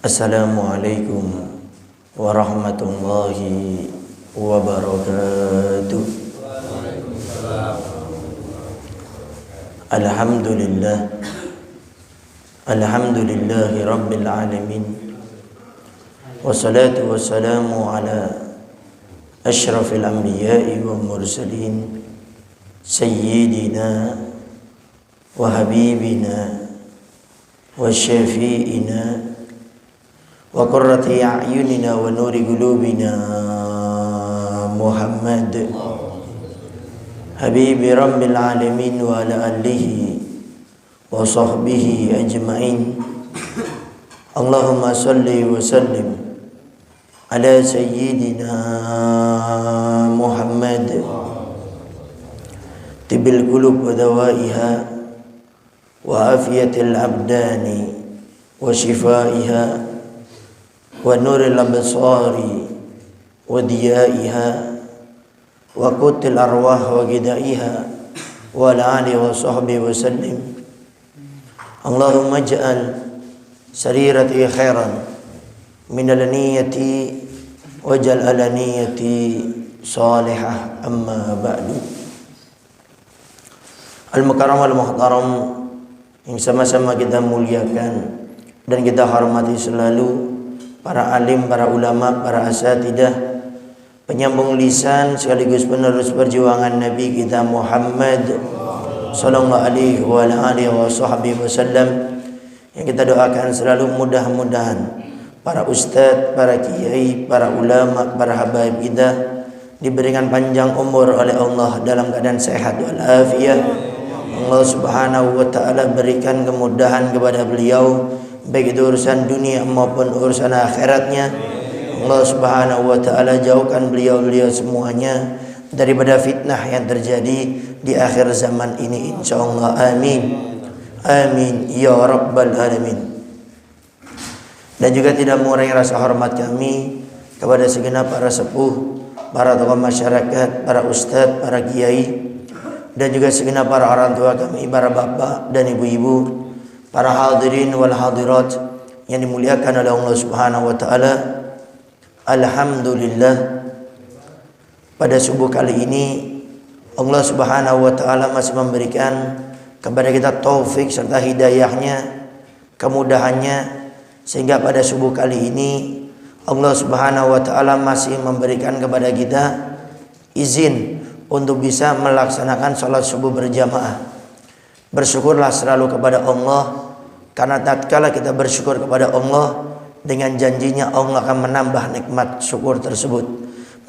Assalamualaikum warahmatullahi wabarakatuh. Alhamdulillah, alhamdulillahi rabbil alamin. Wassalatu wassalamu ala asyrafil anbiya'i wa mursalin, sayyidina wa habibina wa syafi'ina wa qurrati a'yunina wa nuri qulubina Muhammad habibi rabbil alamin wa ala alihi wa sahbihi ajma'in. Allahumma salli wa sallim ala sayyidina Muhammad tibil qulub wa dawaiha wa afiyatil abdani wa shifaiha wa nuril absari wa diyaiha wa qutil arwah wa gidaiha wa ala alihi wa sahbihi wa sallim. Allahumma ij'al sarirati khairan min al-niyati waj'al alaniyati salihah, amma ba'du. Al-mukarram wal-muhtaram yang sama-sama kita muliakan dan kita hormati selalu, para alim, para ulama, para asatidah, penyambung lisan sekaligus penerus perjuangan Nabi kita Muhammad sallallahu alaihi wa alihi wasallam, yang kita doakan selalu mudah-mudahan para ustadz, para kiai, para ulama, para habaib kita diberikan panjang umur oleh Allah dalam keadaan sehat walafiat. Allah subhanahu wa ta'ala berikan kemudahan kepada beliau, baik itu urusan dunia maupun urusan akhiratnya. Allah subhanahu wa ta'ala jauhkan beliau-beliau semuanya daripada fitnah yang terjadi di akhir zaman ini, insyaallah. Amin, amin ya rabbal alamin. Dan juga tidak mengurangi rasa hormat kami kepada segenap para sepuh, para tokoh masyarakat, para ustadz, para kiai, dan juga segenap para orang tua kami, para bapak dan ibu-ibu, para hadirin wal hadirat yang dimuliakan oleh Allah subhanahu wa ta'ala. Alhamdulillah, pada subuh kali ini Allah subhanahu wa ta'ala masih memberikan kepada kita taufik serta hidayahnya, kemudahannya, sehingga pada subuh kali ini Allah subhanahu wa ta'ala masih memberikan kepada kita izin untuk bisa melaksanakan sholat subuh berjamaah. Bersyukurlah selalu kepada Allah, karena tatkala kita bersyukur kepada Allah, dengan janjinya Allah akan menambah nikmat syukur tersebut.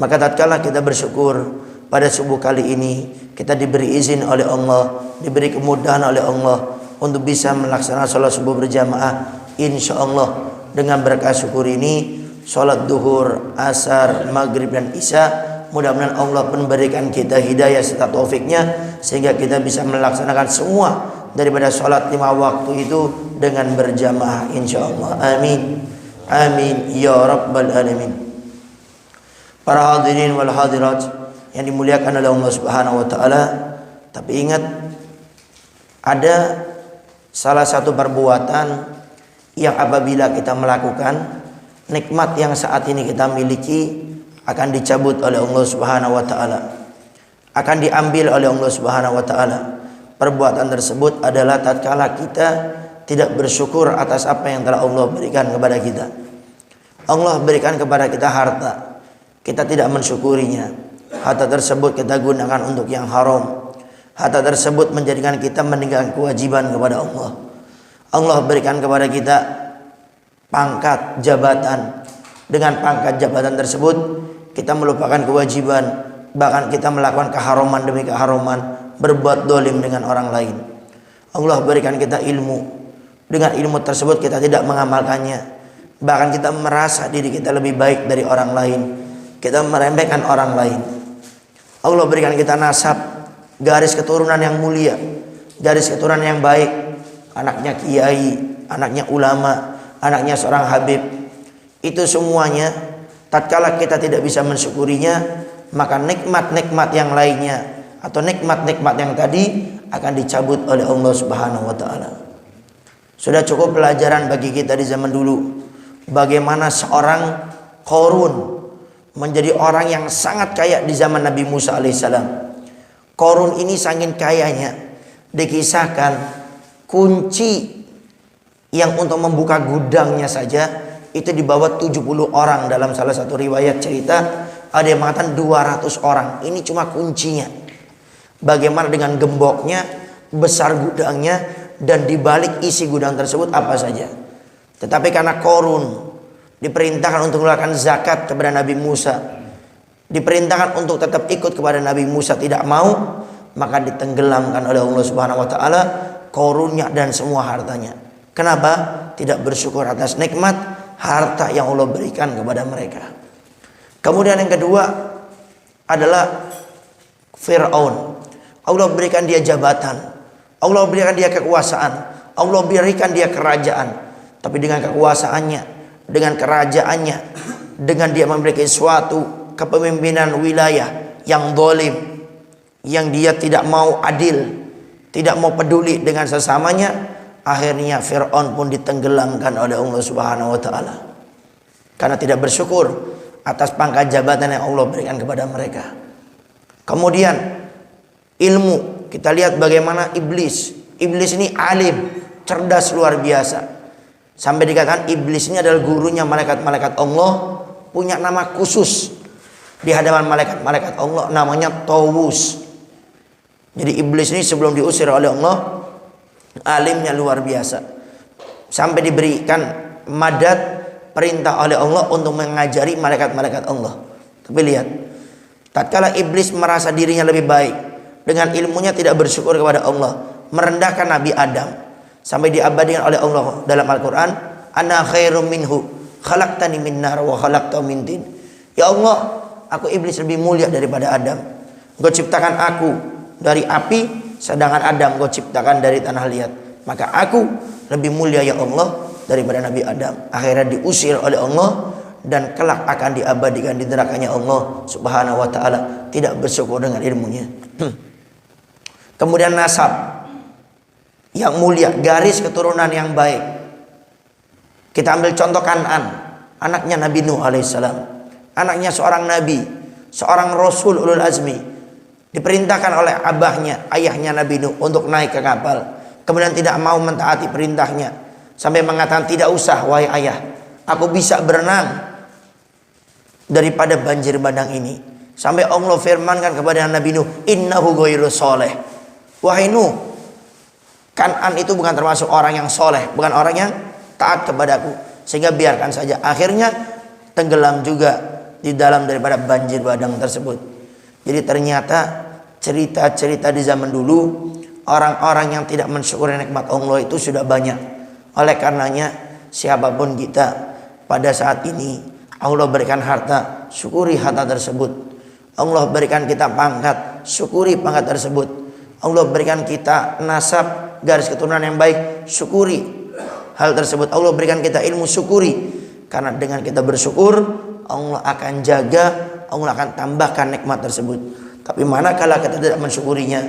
Maka tatkala kita bersyukur pada subuh kali ini, kita diberi izin oleh Allah, diberi kemudahan oleh Allah untuk bisa melaksanakan sholat subuh berjamaah. Insya Allah dengan berkah syukur ini, sholat duhur, asar, maghrib dan isya, mudah-mudahan Allah pun berikan kita hidayah serta taufiknya, sehingga kita bisa melaksanakan semua daripada sholat 5 waktu itu dengan berjamaah, insya Allah. Amin, amin ya rabbal alamin. Para hadirin wal hadirat yang dimuliakan oleh Allah subhanahu wa ta'ala, tapi ingat, ada salah satu perbuatan yang apabila kita melakukan, nikmat yang saat ini kita miliki akan dicabut oleh Allah subhanahu wa ta'ala, akan diambil oleh Allah subhanahu wa ta'ala. Perbuatan tersebut adalah tatkala kita tidak bersyukur atas apa yang telah Allah berikan kepada kita. Allah berikan kepada kita harta, kita tidak mensyukurinya. Harta tersebut kita gunakan untuk yang haram. Harta tersebut menjadikan kita meninggalkan kewajiban kepada Allah. Allah berikan kepada kita pangkat, jabatan. Dengan pangkat jabatan tersebut kita melupakan kewajiban, bahkan kita melakukan keharaman demi keharaman, berbuat dolim dengan orang lain. Allah berikan kita ilmu, dengan ilmu tersebut kita tidak mengamalkannya, bahkan kita merasa diri kita lebih baik dari orang lain, kita meremehkan orang lain. Allah berikan kita nasab, garis keturunan yang mulia, garis keturunan yang baik, anaknya kiai, anaknya ulama, anaknya seorang habib. Itu semuanya tatkala kita tidak bisa mensyukurinya, maka nikmat-nikmat yang lainnya atau nikmat-nikmat yang tadi akan dicabut oleh Allah Subhanahu wa taala. Sudah cukup pelajaran bagi kita di zaman dulu. bagaimana seorang Qarun menjadi orang yang sangat kaya di zaman Nabi Musa alaihissalam. Qarun ini saking kayanya, dikisahkan kunci yang untuk membuka gudangnya saja itu dibawa 70 orang. Dalam salah satu riwayat cerita ada yang mengatakan 200 orang. Ini cuma kuncinya. Bagaimana dengan gemboknya, besar gudangnya, dan dibalik isi gudang tersebut apa saja. Tetapi karena Qarun diperintahkan untuk mengeluarkan zakat kepada Nabi Musa, diperintahkan untuk tetap ikut kepada Nabi Musa, tidak mau, maka ditenggelamkan oleh Allah Subhanahu wa taala Qarunnya dan semua hartanya. Kenapa? Tidak bersyukur atas nikmat harta yang Allah berikan kepada mereka. Kemudian yang kedua adalah Fir'aun. Allah berikan dia jabatan, Allah berikan dia kekuasaan, Allah berikan dia kerajaan. Tapi dengan kekuasaannya, dengan kerajaannya, dengan dia memiliki suatu kepemimpinan wilayah yang zalim, yang dia tidak mau adil, tidak mau peduli dengan sesamanya, akhirnya Fir'aun pun ditenggelamkan oleh Allah Subhanahu wa taala karena tidak bersyukur atas pangkat jabatan yang Allah berikan kepada mereka. Kemudian ilmu, kita lihat bagaimana iblis. Iblis ini alim, cerdas luar biasa. Sampai dikatakan iblis ini adalah gurunya malaikat-malaikat Allah, punya nama khusus di hadapan malaikat-malaikat Allah, namanya Tawus. Jadi iblis ini sebelum diusir oleh Allah, alimnya luar biasa. Sampai diberikan madad, perintah oleh Allah untuk mengajari malaikat-malaikat Allah. Tapi lihat, tatkala iblis merasa dirinya lebih baik, dengan ilmunya tidak bersyukur kepada Allah, merendahkan Nabi Adam. Sampai diabadikan oleh Allah dalam Al-Quran, ana khairum minhu khalaqtani min nar wa khalaqtahu min tin. Ya Allah, aku iblis lebih mulia daripada Adam. Engkau ciptakan aku dari api, sedangkan Adam engkau ciptakan dari tanah liat. Maka aku lebih mulia ya Allah daripada Nabi Adam. Akhirnya diusir oleh Allah dan kelak akan diabadikan di nerakanya Allah Subhanahu wa taala. Tidak bersyukur dengan ilmunya. Kemudian nasab yang mulia, garis keturunan yang baik. Kita ambil contoh Kan'an, anaknya Nabi Nuh alaihissalam, anaknya seorang nabi, seorang rasul ulul azmi. Diperintahkan oleh abahnya, ayahnya Nabi Nuh untuk naik ke kapal. Kemudian tidak mau mentaati perintahnya, sampai mengatakan, tidak usah wahai ayah, aku bisa berenang daripada banjir bandang ini. Sampai Allah firmankan kepada Nabi Nuh, innahu ghairu sholeh. Wahai Nuh, Kan'an itu bukan termasuk orang yang soleh, bukan orang yang taat kepadaku, sehingga biarkan saja. Akhirnya tenggelam juga di dalam daripada banjir bandang tersebut. Jadi ternyata cerita-cerita di zaman dulu, orang-orang yang tidak mensyukuri nikmat Allah itu sudah banyak. Oleh karenanya siapapun kita pada saat ini, Allah berikan harta, syukuri harta tersebut. Allah berikan kita pangkat, syukuri pangkat tersebut. Allah berikan kita nasab, garis keturunan yang baik, syukuri hal tersebut. Allah berikan kita ilmu, syukuri. Karena dengan kita bersyukur, Allah akan jaga, Allah akan tambahkan nikmat tersebut. Tapi manakala kita tidak mensyukurinya,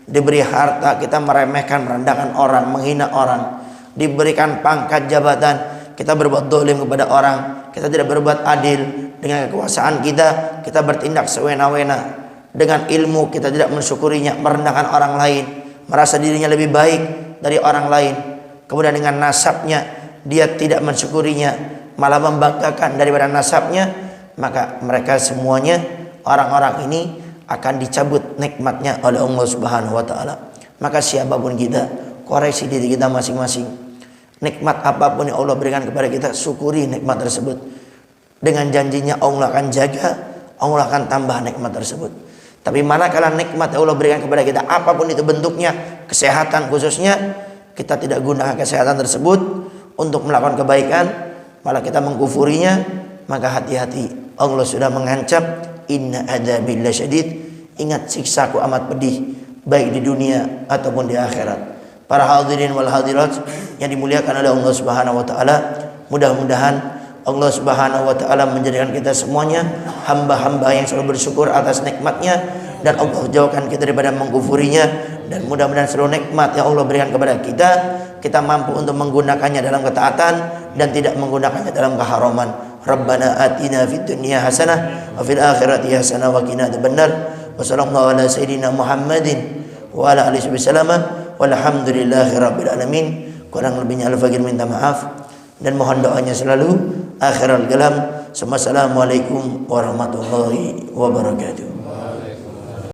diberi harta kita meremehkan, merendahkan orang, menghina orang, diberikan pangkat jabatan, kita berbuat zalim kepada orang, kita tidak berbuat adil dengan kekuasaan kita bertindak sewena-wena. Dengan ilmu kita tidak mensyukurinya, merendahkan orang lain, merasa dirinya lebih baik dari orang lain. Kemudian dengan nasabnya dia tidak mensyukurinya, malah membanggakan daripada nasabnya. Maka mereka semuanya, orang-orang ini akan dicabut nikmatnya oleh Allah Subhanahu wa taala. Maka siapapun kita, koreksi diri kita masing-masing. Nikmat apapun yang Allah berikan kepada kita, syukuri nikmat tersebut. Dengan janjinya Allah akan jaga, Allah akan tambah nikmat tersebut. Tapi manakala nikmat yang Allah berikan kepada kita, apapun itu bentuknya, kesehatan khususnya, kita tidak gunakan kesehatan tersebut untuk melakukan kebaikan, malah kita mengkufurinya, maka hati-hati. Allah sudah mengancam, inna adzabillahi syadid, ingat siksaku amat pedih, baik di dunia ataupun di akhirat. Para hadirin wal hadirat yang dimuliakan oleh Allah Subhanahu wa taala, mudah-mudahan Allah Subhanahu wa taala menjadikan kita semuanya hamba-hamba yang selalu bersyukur atas nikmatnya, dan Allah jauhkan kita daripada mengkufurinya. Dan mudah-mudahan seluruh nikmat yang Allah berikan kepada kita kita mampu untuk menggunakannya dalam ketaatan dan tidak menggunakannya dalam keharaman. Rabbana atina fid dunya hasanah wa fil akhirati hasanah wa qina adzabannar. Wa sallallahu ala sayyidina Muhammadin wa ala alihi wasallam. Walhamdulillahi rabbil alamin. Kurang lebihnya al-fakir minta maaf dan mohon doanya selalu. Akhirul kalam. Assalamualaikum warahmatullahi wabarakatuh.